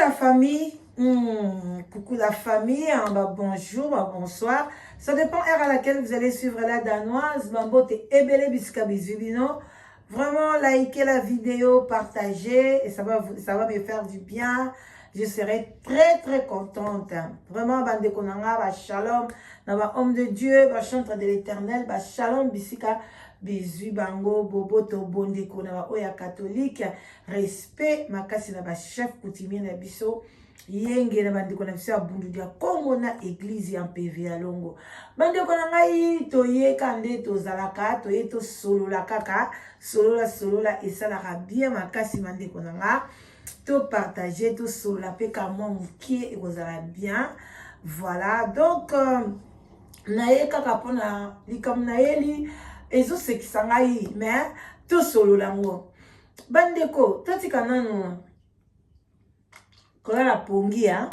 la famille. Coucou la famille. Bonjour, bonsoir. Ça dépend de l'heure à laquelle vous allez suivre la danoise. Mambote ebele biska bizubino. Vraiment, likez la vidéo, partagez. Et ça va me faire du bien. Je serai très contente. Vraiment, bande konanga, shalom. Naba homme de Dieu, chantre de l'éternel, shalom bisika. Bisu bango bobo to bonde kona oya catholique respect makasi na ba chef coutumier na biso yenge na bande kona biso abundu dia Kongo na église en PV ya Longo bande kona ngai to ye kande to zalaka to ye to solola kaka solola esalaka bien makasi bande kona nga to partager to solola pe ka moi mukie e kozala bien voilà donc na ye kaka pona likam na yeli ezo sekisangai mais to solo lango bandeko tatika nanu kola la pongia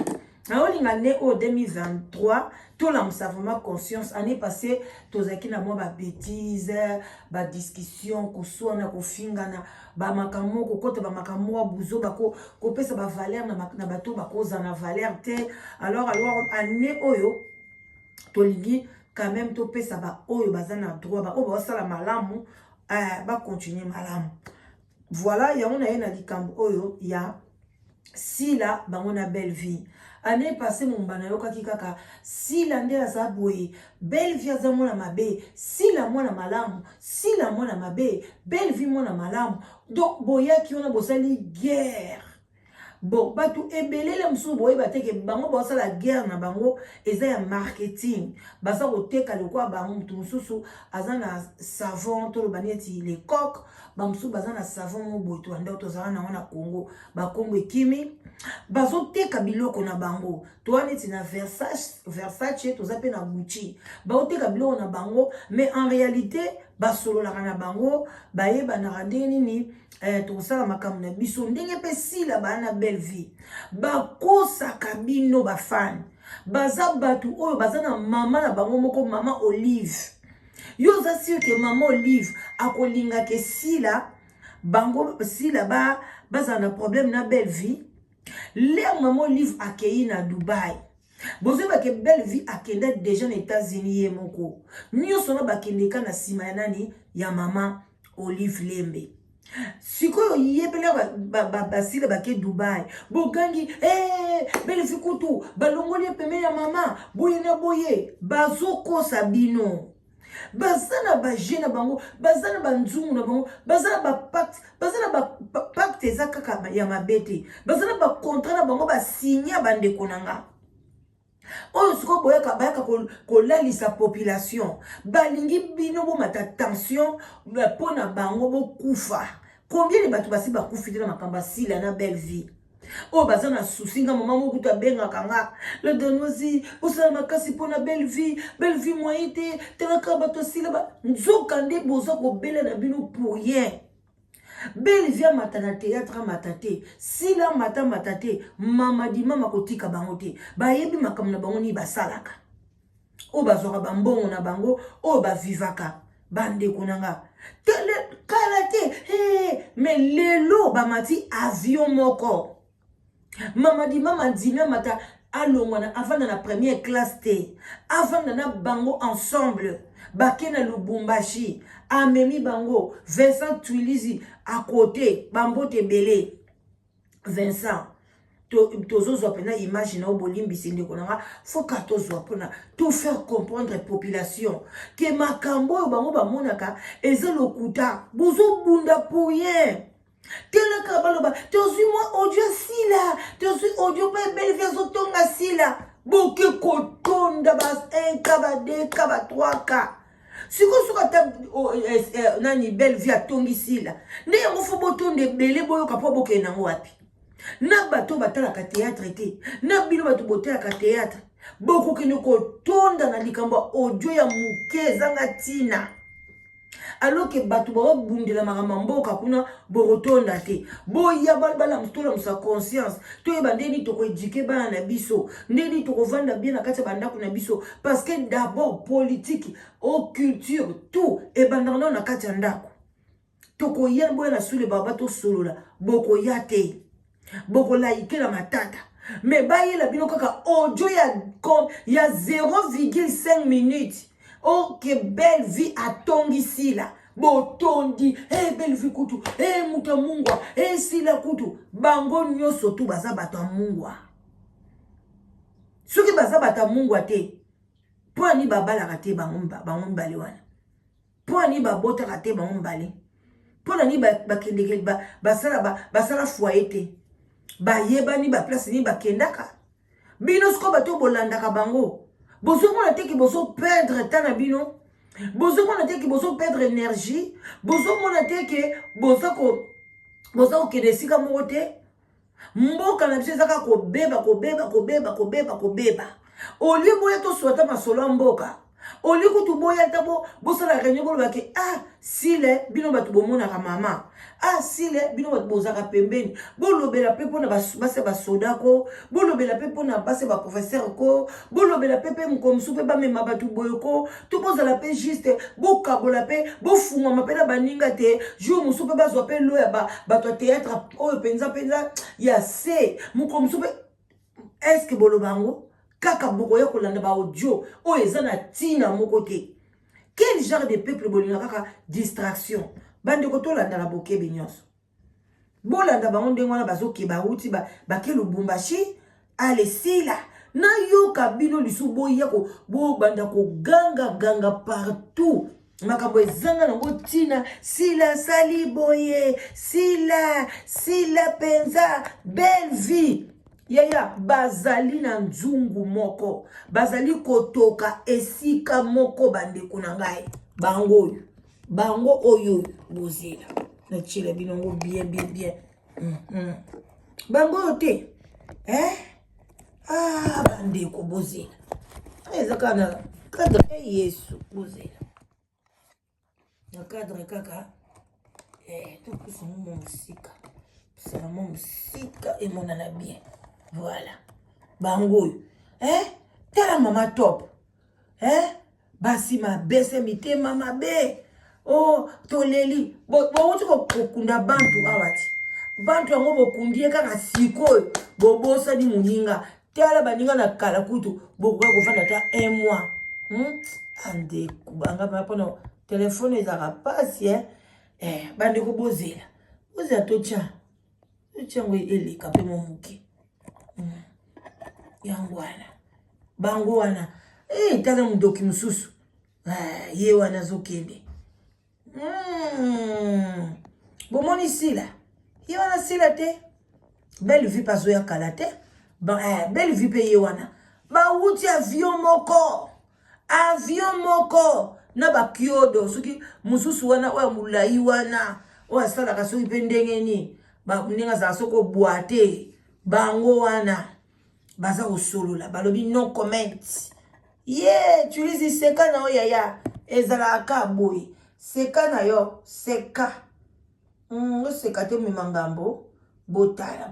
na olinga ne o 2023 to la vraiment conscience année passée tozaki na moi ba bêtise ba discussion ko sona ko fingana ba makamo ko kota ba makamo buzo ba ko pesa ba valeur na bato ba ko za na valeur te alors année oyo tolingi quand même to pesa ba oyo bazana droit ba oyo basala malamu ba continuer malamu voilà ya on a na likambo oyo ya sila bango na belle vie année passée mon bana yoka kikaka sila nde aza boye belle vie aza mona mabe sila mona malamu sila mona mabe belle vie mona malamu donc boya ki ona bosali guerre. Bon, batu ebele le msu boye bateke bango bosa la guerre na bango eza ya marketing. Basa koteka lokwa bango mtu msusu azana savon to lo banieti les coques, bamsu bazana savon mo boye to anda to zana na Congo, ba Congo ekimi. Bazo teka biloko na bango. To aneti na Versace to zape na Gucci. Ba teka biloko na bango, mais en réalité basolo la na bango, baye banarande nini to sala makambo na biso ndenge pe sila bana belle vie bakosa kabino ba fan baza batu oyo bazana mama na bango moko mama Olive yo za sûr que mama Olive akolinga ke sila bango sila baza na problème na belle vie le mama Olive akei na Dubai bozo ba ke belle vie akenda déjà aux États-Unis ye moko nyo sona bakende kana sima ya nani ya mama Olive Lembe sikoyo yebela basile bake Dubai bogangi belle vie kutu balongoli peme ya mama boye na boye bazoko sabino bazana ba jeune bango bazana banzungu na bango bazana ba pacte zakaka ya mabete bazana ba contrat na bango ba signer bande konanga oyo siko boyaka bayaka kolalisa population balingi bino bo mata tension pona bango bo kufa combien de batu basi bakufi na makamba sila na belle vie o bazana susinga mama moko to benga kanga le donozi osala makasi pona belle vie moite telaka bato sila ba nzokande boza ko bela na bino pour rien. Belle vie matana théâtre matate sila matate mama di mama kotika bangote bayebi makambo na bango ni basalaka o bazoka bambongo na bango o ba vivaka bande konanga tele kalate mais lelo bamati avion moko mama di mama dina mata alongwana avant na première classe te avant na bango ensemble bakena Lubumbashi amemi bango Vincent Twilizi à côté bambote belé Vincent tozo pena imagine au bolimbi sinde konanga faut ka tozo pona tout faire comprendre population que makambo bango ba monaka eza lokuta bozo bunda pour rien telaka baloba tozi moi audio sila tozi audio pa belle vie tonga sila boke kotonda bas 1 kaba 2 kaba 3 ka siko suka ta nani belle vie atongi sila nde yango fo botonde bele boyo kapo boke nango wapi na bato batala ka théâtre te na bino bato botela ka théâtre boko kene ko tonda na likambo audio ya muke zanga tina alors que bato ba bundela makamamboka kuna borotonda te boya bala mstola musa conscience to yeba ndeni to ko éduquer bana na biso ndeni to ko vanda bien na kati banda kuna biso parce que d'abord politique au culture tout e bandana na kati ndako to ko yer boya na sule baba to solola boko yate bokola ikela matata. Mais baye la bino kaka audio ya 0,5 minutes. Oh, que belle vie a tongi si là. Botondi, belle vie kutu, muta mungwa, sila kutu. Bango nyoso tu baza bata mungwa. Soki baza bata mungwa te. Po ni babala kate bango mbali wana. Po ni babota kate bango mbali. Po ni bakendeke basala foyer te. Bayeba ni ba place ni bakendaka. Bino sko bato bolandaka bango. Bozo mona te ki bozo perdre temps na bino. Bozo mona te ki bozo perdre énergie. Bozo mona te ki bozo ko kedesika moko te. Mboka na biso ezaka kobeba. Oli boya to swata masolo mboka. Oli kutu boya tabo bosala réunion ko baki sile bino batu bomona ka mama. Sile bino batu bozaka pembeni. Bolobela pepo na base ba soda ko, bolobela pepo na base ba professeur ko, bolobela pepe mkomsu pe ba mema batu boyoko, to bozala pe juste bokabola pe bofunga mapela baninga te, jour musu pe bazwa pe loya bato théâtre o penza ya se mkomsu pe. Est-ce que bolobango kaka bokoya kolanda ba audio o ezana tina moko te? Quel genre de peuple bolina kaka distraction? Bande ko tolanda la bokebe nyonso. Bolanda bango ndengo na bazoke ba uti ba ke Lubumbashi ale sila na yoka bino lisu boya ko bo banda ko ganga partout. Makambo ezanga nango tina sila sali boye sila penza belle vie. Yaya bazali na nzungu moko, bazali kotoka esika moko bande kunangai. Bango oyo bozela. Na chile binongo bien. Bango yote. Bande ko bozela. Ezaka na cadre Yesu bozela. Na cadre kaka. Tout plus mon musika. C'est mon musika et mon ana bien. Voilà. Bango. Tala mama top. Basi ma bese mite mama be. Oh, toleli. Wuti kukunda bantu awati. Bantu yango bokundie kaka sikoyo. Bobosa di muninga. Tala baninga na kala kutu. Bokuwa kufanda ta 1 mois. Ande kubanga mapona telefone ezaka pasi bande kubozela. Bozela tocha. Tocha ngo eleka pe momuki. Yangwana. Bango wana. Tala mudoki mususu. Ye wana zokende. Bomoni sila. Ye wana sila te. Belle vie paso ya kalate. Belle vie pe ye wana. Ba wuti avion moko. Na ba kyodo. Suki mususu wana oya mulai wana. Oya sala kasoki pendengeni. Ba kuninga za soko boate. Bango wana. Baza osolola. Balobi no comment. Tu lisi seka na oya ya. Ezala akaboy. Seka na yo. Seka. Seka te mimangambo. Botala.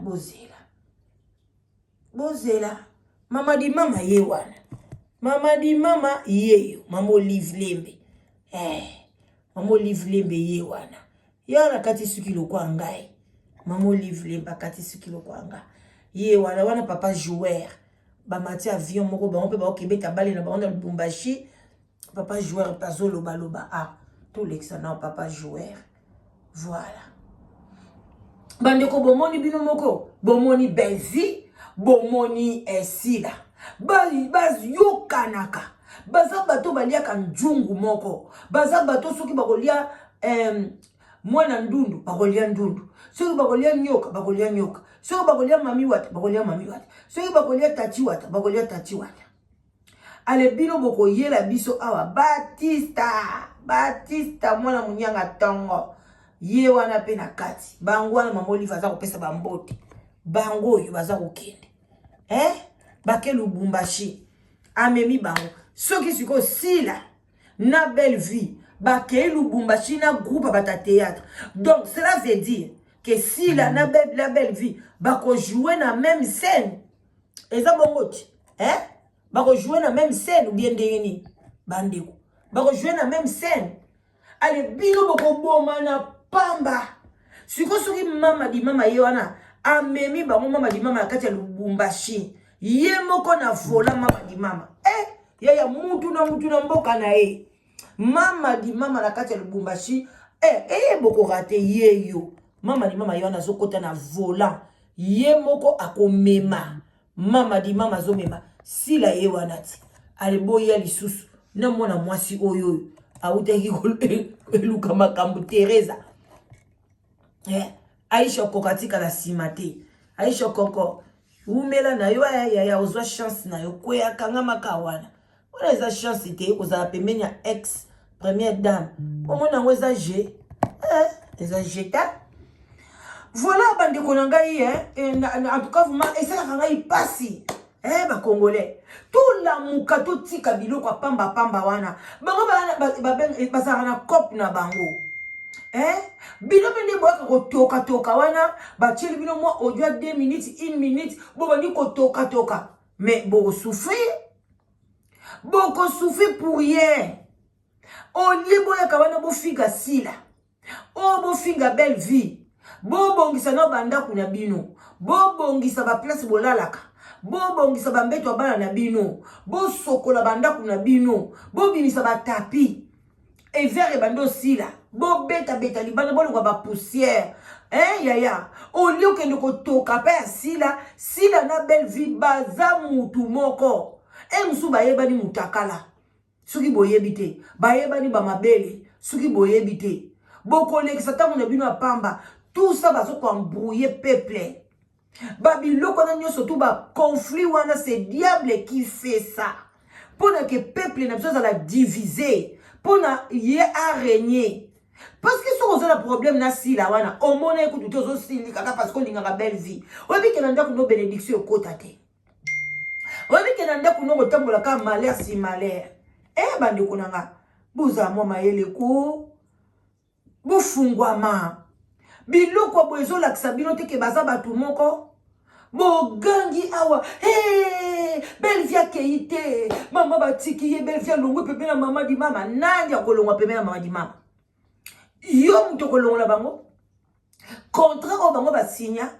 Bozela. Mama di mama ye wana. Mama di mama ye. Mama Olive Lembe. Mama Olive Lembe ye wana. Yana kati suki lokwa ngai. Mama Olive Lembe kati suki lokwa ngai. Ye wana papa joueur. Ba mati avion moko ba on pe ba okebeta bale na ba on Lubumbashi. Papa joueur pazo loba. Tout l'excellent papa joueur. Voilà. Bandeko bomoni bino moko. Bomoni bezi. Bomoni esila. Bazi yokanaka. Baza bato balia kanjungu moko. Baza bato soki bakolia mwana ndundu bakolia ndundu. Soki bakolia nyoka bakolia nyoka. Soki bakolia mami wata bakolia mami wata. Soki bakolia tati wata bakolia tati wata. Ale bino boko yela biso awa Batista mwana munyanga tongo. Ye wana pe na kati. Bango wana mama Olive aza kopesa bambote. Bango oyo baza kokende. Bake Lubumbashi. Amemi bango. Soki siko sila na belle vie. Bake Lubumbashi na groupe bata théâtre. Donc cela veut dire que sila na la belle vie bako jouer na même scène. Eza bongoti. Bako jouer na même scène ou bien ndengeni. Bandeko. Bako jouer na même scène. Ale bino boko boma na pamba. Siko soki mama di mama ye wana amemi bango mama di mama na kati ya Lubumbashi ye moko na vola mama di mama ya mutu na mboka na ye mama di mama na kati ya Lubumbashi boko rate ye yo mama di mama yo na zokota na volant ye moko akomema mama di mama zo mema sila ye wanati aleboya lisusu na mwana mwasi oyo autaki eluka makambo Teresa Aisha kokatika la simate Aisha koko umela na yo ya ozwa chance na yo kweya kanga makawana ona eza chance te kozala pembeni ya ex première dame omona ngo eza eza jeta voilà bandeko na ngai en tout cas vraiment esalaka ngai pasi ba congolais tout la muka to tika biloko pamba wana bango bazala na cop na bango bino bende boka toka wana bacheli bino moi audio 2 minutes 1 minute bo bani ko toka mais boko souffrir pour rien au lieu boya kawana bo figa sila bo figa belle vie bo bongisa na banda kuna bino bo bongisa ba place bolalaka bo bongisa ba mbeto bana na bino bo sokola banda kuna bino bo bimisa ba tapi et vers bando sila bo beta libana bo ngwa ba poussière yaya au lieu que ndoko toka pa sila na belle vie baza mutu moko musu bayeba ni mutakala suki boyebi te bayeba ni ba mabele suki boyebi te boko lekisa tango na bino apamba tout ça bazo ko embrouiller peuple babiloko na nyoso tout ba conflit wana c'est diable qui fait ça pour que peuple na besoin la diviser pour na y régner parce que si on a un problème na sila wana au mona écoute tout zo sili kaka parce qu'on linga belle vie obi ke nanda kuno bénédiction kota te obi ke nanda kuno kotambola ka malheur si malheur bandeko nanga buza mwa mayele ko bufungwama biloko boezo lakisa bino te ke baza batu moko bogangi awa belle vie keite mama batiki ye belle vie longwe pepe na mama di mama nani akolongwa pepe na mama di mama yo muto kolongola bango contrat o bango basinya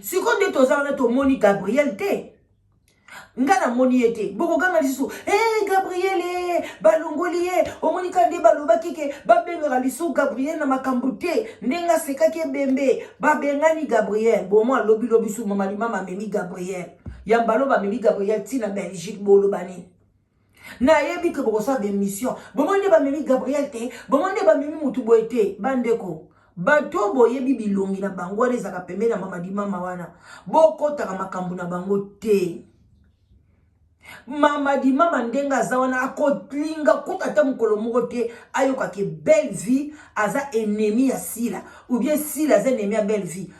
siko nde tozala na tomoni Gabriel te ngana moni ete boko ganga lisu Gabriel balongoli ye omoni kande baloba kike babenga lisu Gabriel na makambo te ndenga sekaki bembe babengani Gabriel bomo lobi su mama di mama memi Gabriel yambalo ba memi Gabriel tina Belgique bolo bani na yebi ke boko sa be mission bomo nde ba memi Gabriel te bomo nde ba memi mutu boete bandeko bato boyebi bilongi na bango ezaka pembe na mama di mama wana boko taka makambo na bango te mama di mama ndenga zawana akotlinga kutata mukolo moko te ayoka ke belle vie aza ennemi ya sila ou bien sila aza ennemi ya belle vie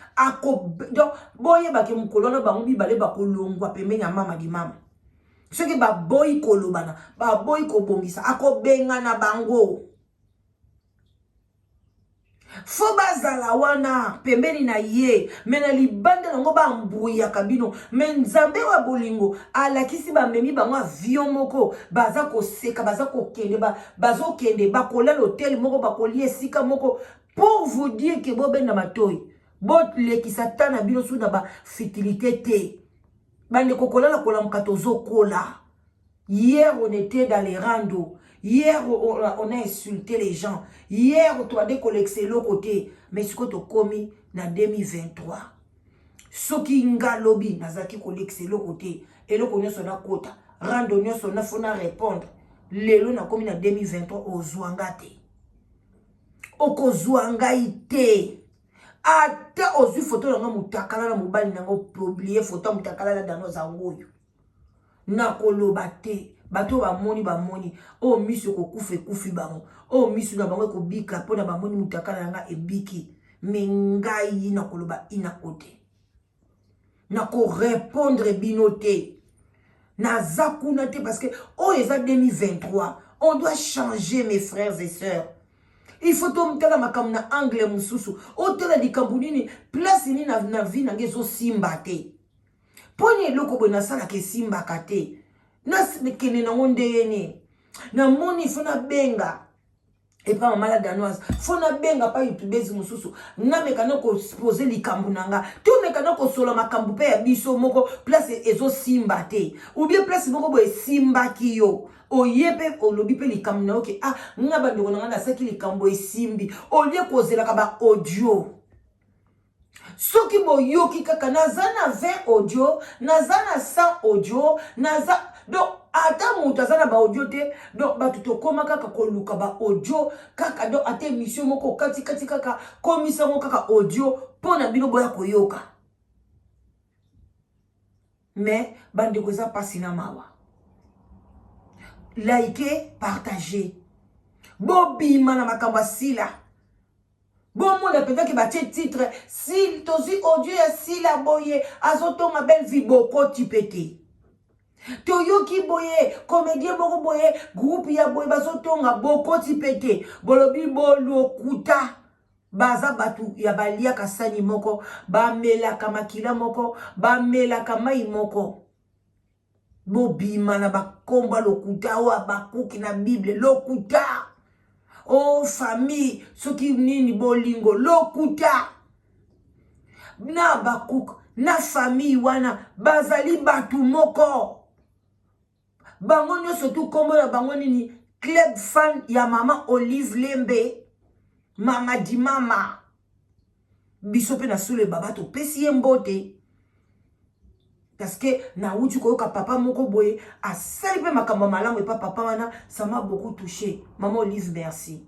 donc boye ba ke mukolo na bango bibale ba kolongwa pembeni ya mama di mama soki ba boy kolobana ba boy ko bongisa akobenga na bango fo bazala wana pembeni na ye mena libanda nango ba mbuya kabino men nzambe wa bolingo alakisi ba memi bango avion moko baza ko seka baza ko kende bazo kende bakola l'hôtel moko bakoli esika moko pour vous dire que bobenda matoyi bot lekisa tana bino suna ba futilité te bande kokola la kola mkato zokola. Hier on était dans les randos. Hier, on a insulté les gens. Hier, on a décollecté l'autre côté. Mais ce qu'on a commis en 2023. Ce qui nga lobby, nazaki collecté l'autre côté. Et l'autre côté, on a quota. Randonnier, on a faut répondre. Lelo na commis en 2023 au Zouangate. Oko Zouangaite. Ata ozu photo na mutakala na mobali na publier photo mutakala na dano za ngoyo. Na kolobate. Bato ba moni o misu ko kufi bango o misu na bango ko bika pona ba moni mutakala nga ebiki mengai na koloba ina kote na ko répondre binoté na zakuna te parce que o eza 2023 on doit changer mes frères et sœurs. Il faut tomtala makam na angle mususu o tela di kambunini place ni na vie na ngezo simba te poni loko bona sala ke simba kate. Na kene na onde yene na moni fona benga et pas maman la danoise faut na benga pa youtubezi mususu nga mekana ko poser likambu nanga to mekana ko solo makambu pe ya biso moko place ezo simba te ou bien place moko bo simba ki yo oyepe olobi pe likambu na oke ah nga bandeko nanga na saki likambu esimbi olie kozela ka ba audio soki boyoki kaka naza na 20 audio naza na 100 audio naza donc ata mutu aza na ba audio te donc batu tokoma kaka koluka ba audio kaka donc ata émission moko kati kaka komisa moko kaka audio pona bino boya koyoka mais bandeko eza pasi na mawa likez partagez bobima na makambo sila bon monde peut-être que batie titre si tozi audio ya sila boye azotonga belle vie boko tipete toyoki boye comédien boko boye groupe ya boye bazotonga boko tipete bolobi bolokuta baza batu ya balia kasani moko bamela kamakila moko bamela kamai moko bobima na bakomba lokuta wa bakuki na bible lokuta oh famille soki nini bolingo lokuta na bakuk na famille wana bazali batu moko bango nyonso tu kombo na bango nini club fan ya mama Olive Lembe mama di mama biso pe na sule baba to pesi ye mbote parce que na uti koyoka papa moko boye asali pe makambo malamu epa papa wana ça m'a beaucoup touché maman Olive merci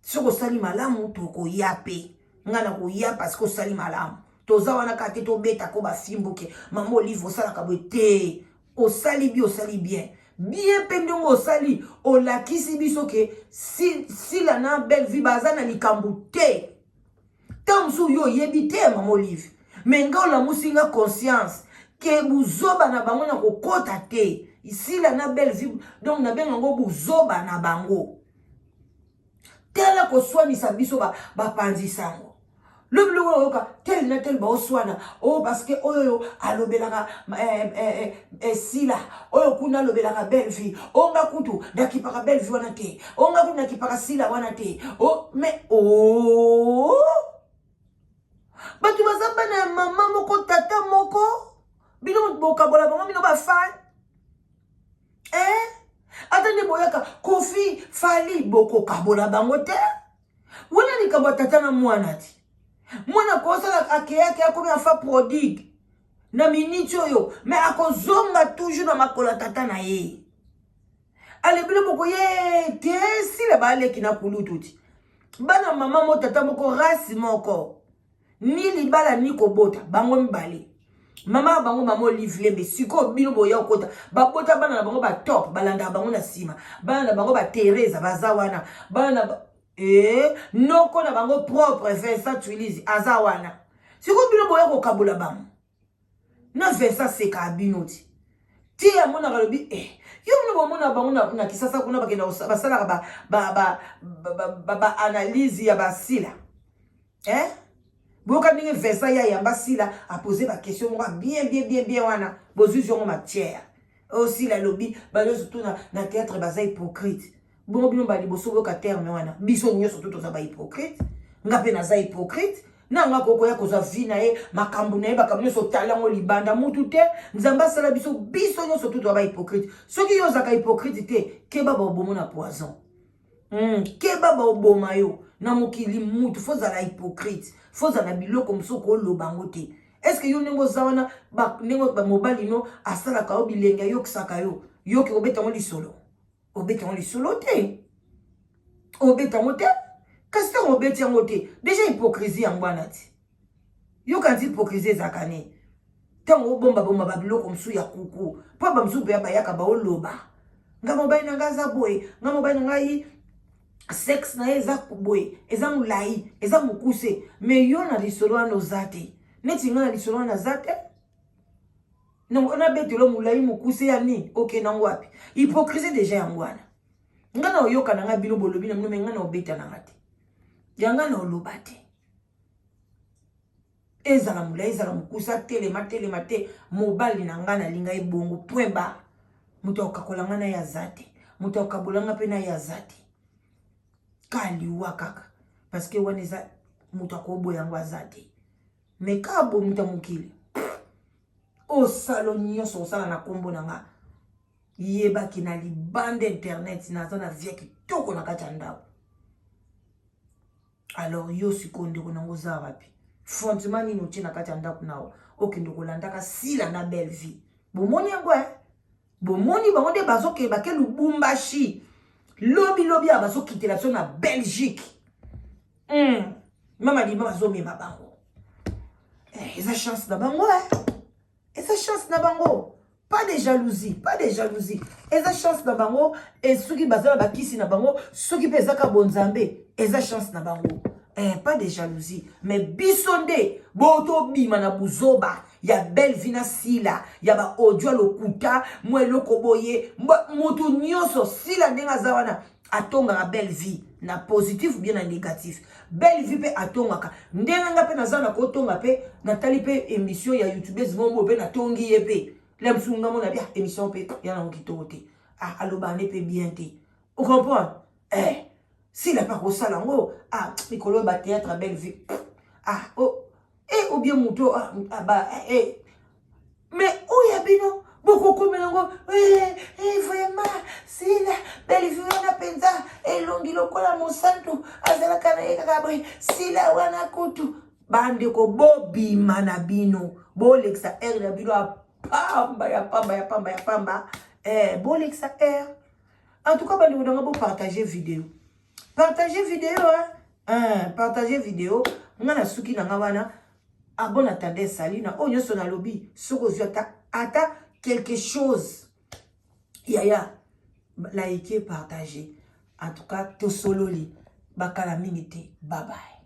soko sali malamu to ko yape ngana ko ya parce que sali malamu toza wana kate to beta ko ba fimboke maman Olive osala ka bote osali bien bien pendongo osali olakisi biso ke si la na belle vie bazana likambu te tamsu yo yebite maman Olive menga la musinga conscience ke buzoba na bango na kokota te ici la na belle vie donc na benga ngo buzoba na bango tela ko swani sabiso ba panzisango le oka tel na tel ba oswana oh parce que oyo alobelaka sila oyo kuna alobelaka belle vie onga kutu dakipaka belle vie wana te onga kutu dakipaka sila wana te oh mais oh batu bazamba na mama moko tata moko bino bokabola bango bino ba fan atende boyaka kofi fali boko kabola bango te wana likabo tata na mwana ti mwana kosala akeyake akomi afa prodigue na miniti oyo mais akozonga toujours na makola tata na ye alebile boko ye te sile baleki na kulutu ti bana mama mo tata moko rasi moko ni libala ni kobota bango mibale mama bango mama Olive Lembe siko bino boya okota babota bana na bango ba top balanda bango na sima bana na bango ba Teresa bazawana bana noko na bango propre Vincent Tuilizi azawana siko bino boya ko kabola bango na Vincent seka binoti ti ya mona galobi yo bino bomona bango na kisasa kuna bakenda basala ba analyse ya basila boka ninge versa ya yamba sila a poser ba question moi bien wana bozuzo matière aussi la lobby ba yo surtout na théâtre baza hypocrite bon bino ba liboso boka terme wana biso nyo surtout toza ba hypocrite ngape na za hypocrite na nga koko ya koza vina e makambu na e bakambu so talango libanda mutu te nzamba sala biso nyo surtout toza ba hypocrite soki yo zaka hypocrite te keba ba obomo na poison keba ba oboma yo na mokili mutu foza la hypocrite foza na biloko msoko lobango te est-ce que yo nengo zawana ba nengo ba mobali no asala ka obilenga yo kisaka yo ke obeta ngoli solo te obeta ngote kasi ta obeta ngote déjà hypocrisie en bwana ti yo kanti hypocrisie zakane tango bomba ba biloko msu ya kuku pa ba msu pe ba yaka ba oloba nga mobali na ngaza boy nga mobali na ngai sex na eza kuboye eza mulai eza mukuse me yo na lisolo wana ozate neti nga na lisolo wana zate non ona betelo mulai mukuse ya ni okay nango wapi hypocrisie déjà yangwana nga na oyoka na nga bino bolobi na mino nga na obeta na ngati yanga na olobate ezala mulai ezala mukuse telema te mobali na nga na linga ebongo point ba muto okakolanga na ya zate muto okabolanga pe na ya zate kaliwa kaka parce que wana eza moto akoboya yango aza te mais ka bomuta mokili osala nyonso osala na kombo na nga yebaki na libanda internet naza na vie kitoko na kati ya ndako. Alors yo sikoyo ndeko nango oza wapi fondement nini otie na kati ya ndako nao okende kolandaka sila na belle vie bomoni yango bomoni bango nde bazokeba ke Lubumbashi lobi abazokitela biso na Belgique mama liba bazomema bango eza chance na bango eza chance na bango pas de jalousie eza chance na bango et soki bazala bakisi na bango soki pe ezaka bonzambe eza chance na bango pas de jalousie mais bisonde boto bima na buzoba ya belle vina sila ya ba audio lokuta mwelo koboye mutu nyoso sila ndenga zawana atonga na belle vie na positif ou bien na négatif belle vie pe atongaka ndenga nga pe nazana ko tonga pe natali pe émission ya YouTubeuse bombo pe na tongi ye pe la msunga mona bien émission pe ya na ngito te aloba ne pe bien te on comprend s'il a pas rosala ngo mikolo ba théâtre belle vie ou bien muto mais où ya bino beaucoup comme ngo vraiment c'est la belle vie na penza elongi lokola mosantu azala kana yeka boy sila wana kutu bande ko bobima na bino bolexa na bino ya pamba bolexa en tout cas bande ko bo partager vidéo partager vidéo ngana suki na ngwana abona tande salina o nyoso na lobby soko ziata ata quelque chose yaya liker partager en tout cas to sololi bakala mingi te bye bye.